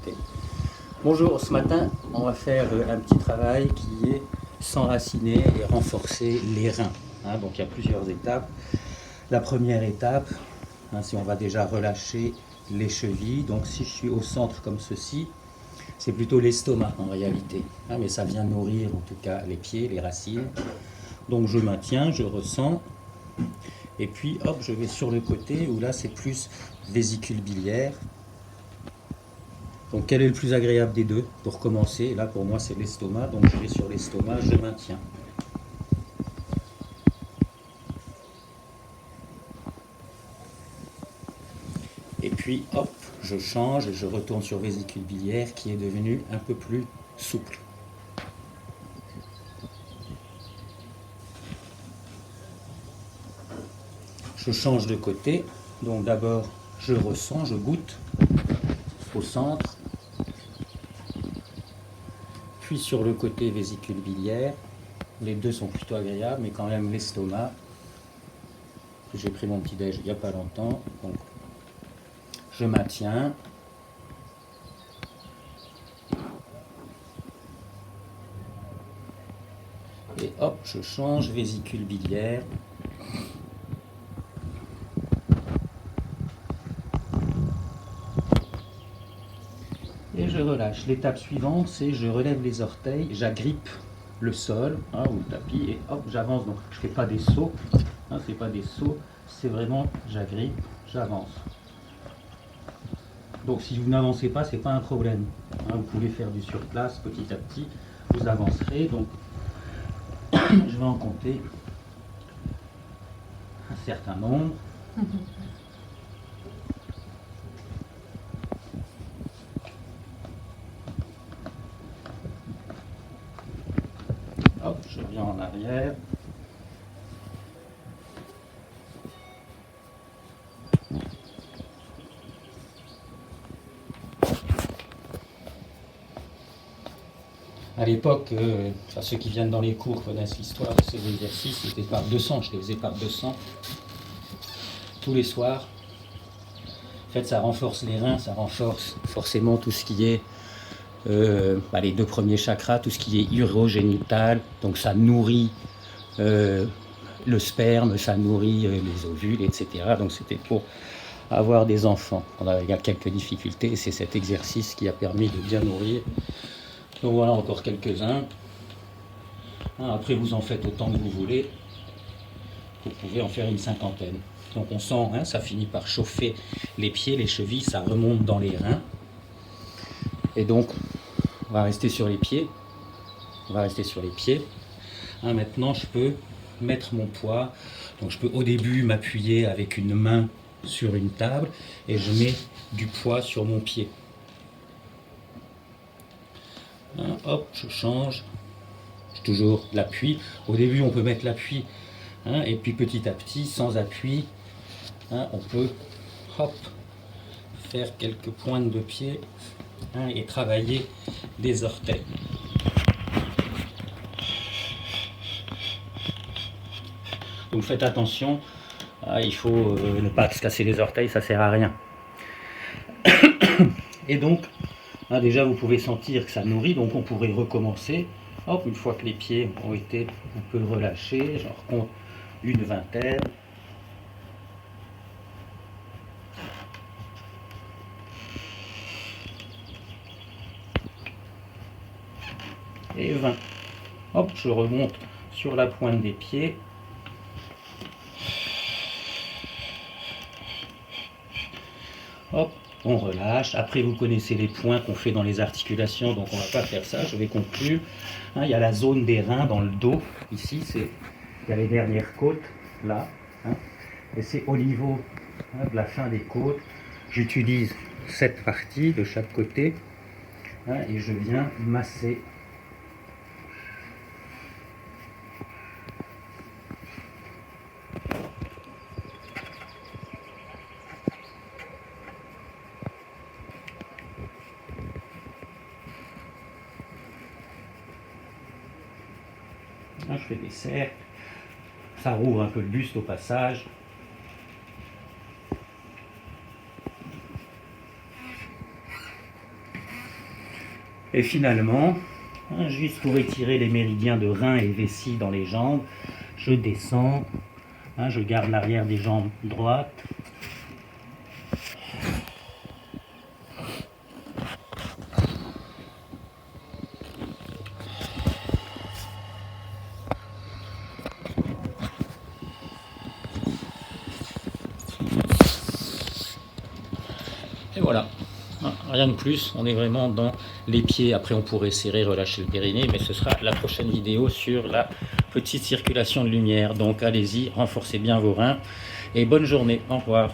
réalité. Bonjour, ce matin on va faire un petit travail qui est s'enraciner et renforcer les reins. Donc il y a plusieurs étapes. La première étape, si on va déjà relâcher les chevilles, donc si je suis au centre comme ceci, c'est plutôt l'estomac en réalité, mais ça vient nourrir en tout cas les pieds, les racines. Donc je maintiens, je ressens, et puis hop, je vais sur le côté où là c'est plus vésicule biliaire. Donc quel est le plus agréable des deux pour commencer? Là pour moi c'est l'estomac, donc je vais sur l'estomac, je maintiens. Et puis hop, je change et je retourne sur vésicule biliaire qui est devenue un peu plus souple. Je change de côté, donc d'abord je ressens, je goûte au centre, puis sur le côté vésicule biliaire. Les deux sont plutôt agréables, mais quand même l'estomac. J'ai pris mon petit déj il n'y a pas longtemps, donc je maintiens. Et hop, je change vésicule biliaire. Et je relâche. L'étape suivante, c'est je relève les orteils, j'agrippe le sol ou le tapis et hop, j'avance. Donc je ne fais pas des sauts, c'est pas des sauts, c'est vraiment j'agrippe, j'avance. Donc si vous n'avancez pas, c'est pas un problème. Vous pouvez faire du surplace petit à petit, vous avancerez. Donc je vais en compter un certain nombre. Hop, je viens en arrière. À l'époque, ceux qui viennent dans les cours connaissent l'histoire de ces exercices, c'était par 200, je les faisais par 200 tous les soirs. En fait, ça renforce les reins, ça renforce forcément tout ce qui est les deux premiers chakras, tout ce qui est urogénital, donc ça nourrit le sperme, ça nourrit les ovules, etc. Donc c'était pour avoir des enfants. Il y a quelques difficultés et c'est cet exercice qui a permis de bien nourrir. Donc voilà encore quelques-uns. Après vous en faites autant que vous voulez. Vous pouvez en faire une cinquantaine. Donc on sent, ça finit par chauffer les pieds, les chevilles, ça remonte dans les reins. Et donc on va rester sur les pieds. Maintenant je peux mettre mon poids. Donc je peux au début m'appuyer avec une main sur une table et je mets du poids sur mon pied. Hop, je change. J'ai toujours l'appui. Au début, on peut mettre l'appui, et puis petit à petit, sans appui, on peut faire quelques pointes de pied et travailler des orteils. Donc faites attention, il faut ne pas se casser les orteils, ça sert à rien. Et donc, déjà vous pouvez sentir que ça nourrit, donc on pourrait recommencer. Hop, une fois que les pieds ont été un peu relâchés, j'en recompte une vingtaine. Et 20. Hop, je remonte sur la pointe des pieds. Hop, on relâche. Après, vous connaissez les points qu'on fait dans les articulations, donc on ne va pas faire ça, je vais conclure. Il y a la zone des reins dans le dos, ici, il y a les dernières côtes, là. Et c'est au niveau de la fin des côtes. J'utilise cette partie de chaque côté et je viens masser. Je fais des cercles, ça rouvre un peu le buste au passage. Et finalement, juste pour étirer les méridiens de rein et vessie dans les jambes, je descends, je garde l'arrière des jambes droite. Et voilà, rien de plus, on est vraiment dans les pieds. Après on pourrait serrer, relâcher le périnée, mais ce sera la prochaine vidéo sur la petite circulation de lumière. Donc allez-y, renforcez bien vos reins et bonne journée, au revoir.